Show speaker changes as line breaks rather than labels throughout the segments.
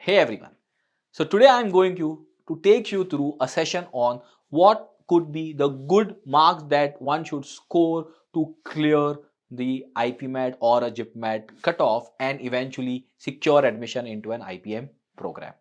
Hey everyone. So today I am going to take you through a session on what could be the good marks that one should score to clear the IPMAT or a JIPMAT cutoff and eventually secure admission into an IPM program.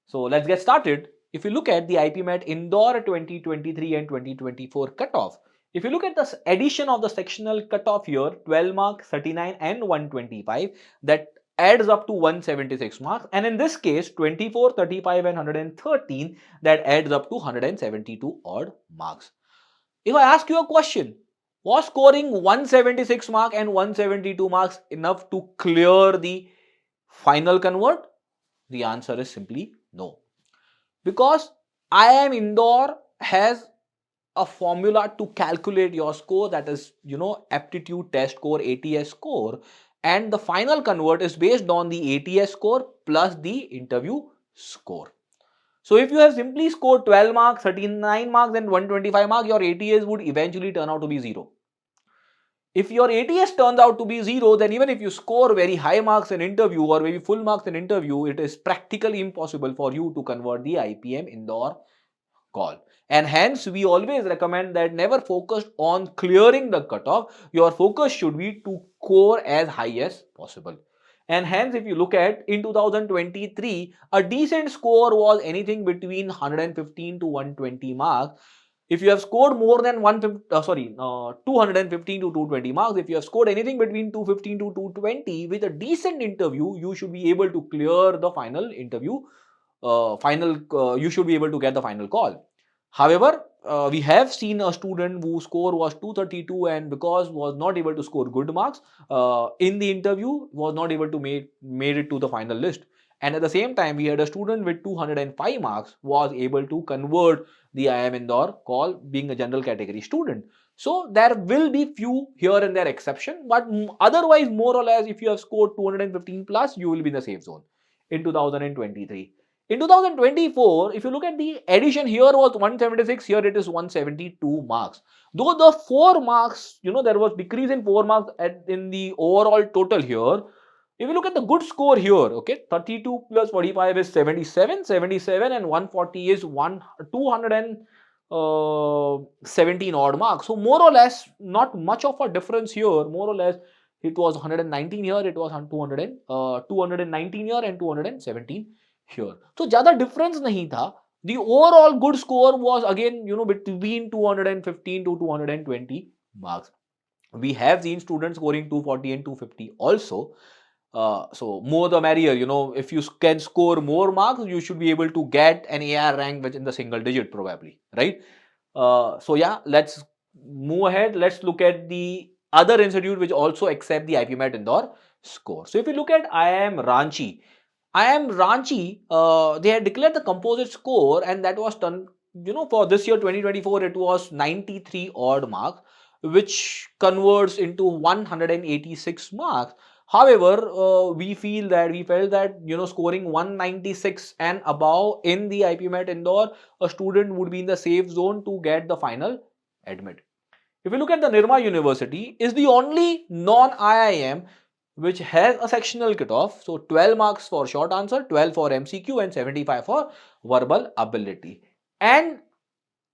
So let's get started. If you look at the IPMAT Indore 2023 and 2024 cutoff, if you look at the addition of the sectional cutoff here, 12 marks, 39 and 125, that adds up to 176 marks, and in this case 24, 35 and 113, that adds up to 172 odd marks. If I ask you a question, was scoring 176 mark and 172 marks enough to clear the final convert? The answer is simply no, because IIM Indore has a formula to calculate your score, that is aptitude test score, ATS score, and the final convert is based on the ATS score plus the interview score. So if you have simply scored 12 marks, 39 marks and 125 marks, your ATS would eventually turn out to be 0. If your ATS turns out to be 0, then even if you score very high marks in interview or maybe full marks in interview, it is practically impossible for you to convert the IPM Indore call. And hence, we always recommend that never focus on clearing the cutoff. Your focus should be to score as high as possible. And hence, if you look at in 2023, a decent score was anything between 115 to 120 marks. If you have scored more than 215 to 220 marks, if you have scored anything between 215 to 220 with a decent interview, you should be able to clear the final interview. You should be able to get the final call. However, we have seen a student whose score was 232 and because was not able to score good marks in the interview, was not able to made it to the final list. And at the same time, we had a student with 205 marks was able to convert the IIM Indore call, being a general category student. So there will be few here and there exception, but otherwise more or less if you have scored 215 plus, you will be in the safe zone in 2023. In 2024, if you look at the addition, here was 176, here it is 172 marks. Though the 4 marks, there was decrease in 4 marks in the overall total here. If you look at the good score here, okay, 32 plus 45 is 77, 77 and 140 is 217 odd marks. So more or less, not much of a difference here. More or less, it was 119 here, it was 219 here and 217 here. So ज़्यादा difference नहीं था. The overall good score was again between 215 to 220 marks. We have seen students scoring 240 and 250 also. So more the merrier. If you can score more marks, you should be able to get an AR rank which in the single digit probably, right? So yeah, let's move ahead. Let's look at the other institute which also accept the IPMAT Indore score. So if you look at IIM Ranchi, they had declared the composite score and that was done, for this year 2024, it was 93 odd marks, which converts into 186 marks. However, we felt that, scoring 196 and above in the IPMAT Indore, a student would be in the safe zone to get the final admit. If you look at the Nirma University, is the only non-IIM which has a sectional cutoff. So 12 marks for short answer, 12 for MCQ and 75 for verbal ability. And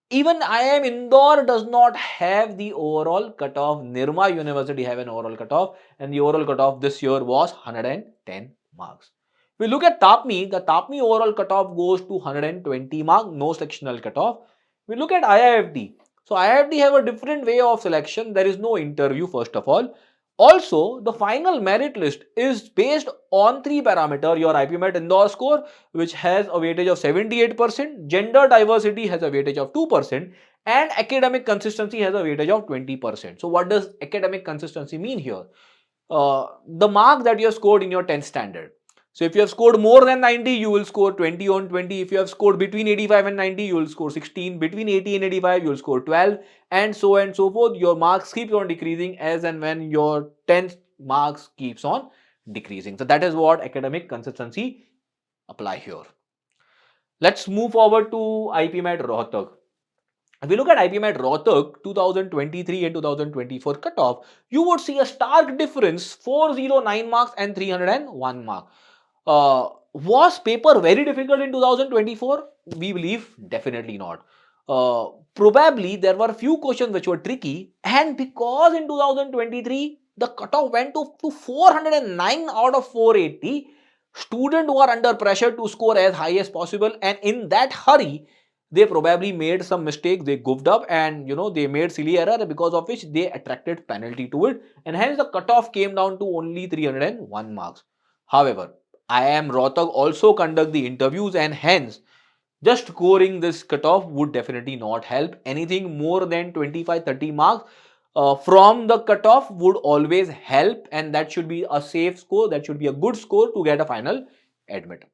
even IIM Indore does not have the overall cutoff. Nirma University have an overall cutoff and the overall cutoff this year was 110 marks. We look at TAPMI, the TAPMI overall cutoff goes to 120 marks, no sectional cutoff. We look at IIFD. So IIFD have a different way of selection. There is no interview first of all. Also, the final merit list is based on 3 parameters: your IPMAT Indore score, which has a weightage of 78%, gender diversity has a weightage of 2%, and academic consistency has a weightage of 20%. So what does academic consistency mean here? The mark that you have scored in your 10th standard. So if you have scored more than 90, you will score 20 on 20. If you have scored between 85 and 90, you will score 16. Between 80 and 85, you will score 12, and so forth. Your marks keeps on decreasing as and when your 10th marks keeps on decreasing. So that is what academic consistency apply here. Let's move forward to IPMAT Rohtak. If we look at IPMAT Rohtak 2023 and 2024 cutoff, you would see a stark difference: 409 marks and 301 marks. Was paper very difficult in 2024? We believe definitely not. Probably there were few questions which were tricky, and because in 2023 the cutoff went to 409 out of 480, students were under pressure to score as high as possible, and in that hurry they probably made some mistakes, they goofed up, and they made silly error, because of which they attracted penalty to it, and hence the cutoff came down to only 301 marks. However, IIM Rohtak also conduct the interviews, and hence just scoring this cutoff would definitely not help. Anything more than 25-30 marks from the cutoff would always help, and that should be a safe score, that should be a good score to get a final admit.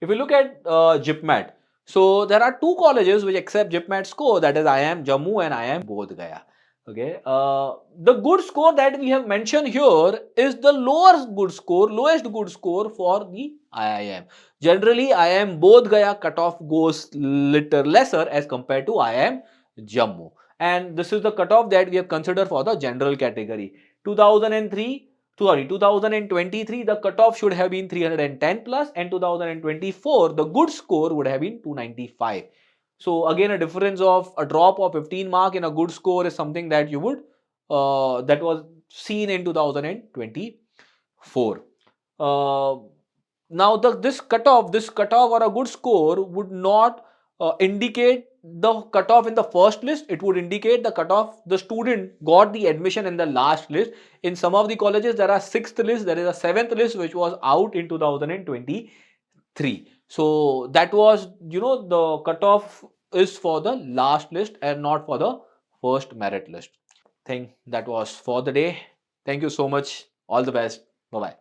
If you look at JIPMAT, so there are two colleges which accept JIPMAT score, that is IIM Jammu and IIM Bodh Gaya. Okay, the good score that we have mentioned here is the lowest good score for the IIM. Generally, IIM Bodh Gaya cutoff goes little lesser as compared to IIM Jammu, and this is the cutoff that we have considered for the general category. 2023 the cutoff should have been 310 plus, and 2024 the good score would have been 295. So again, a difference of a drop of 15 mark in a good score is something that you would that was seen in 2024. uh, Now this cutoff or a good score would not indicate the cutoff in the first list. It would indicate the cutoff the student got the admission in the last list. In some of the colleges there are sixth list, there is a seventh list which was out in 2023. So that was, the cutoff is for the last list and not for the first merit list. I think that was for the day. Thank you so much. All the best. Bye bye.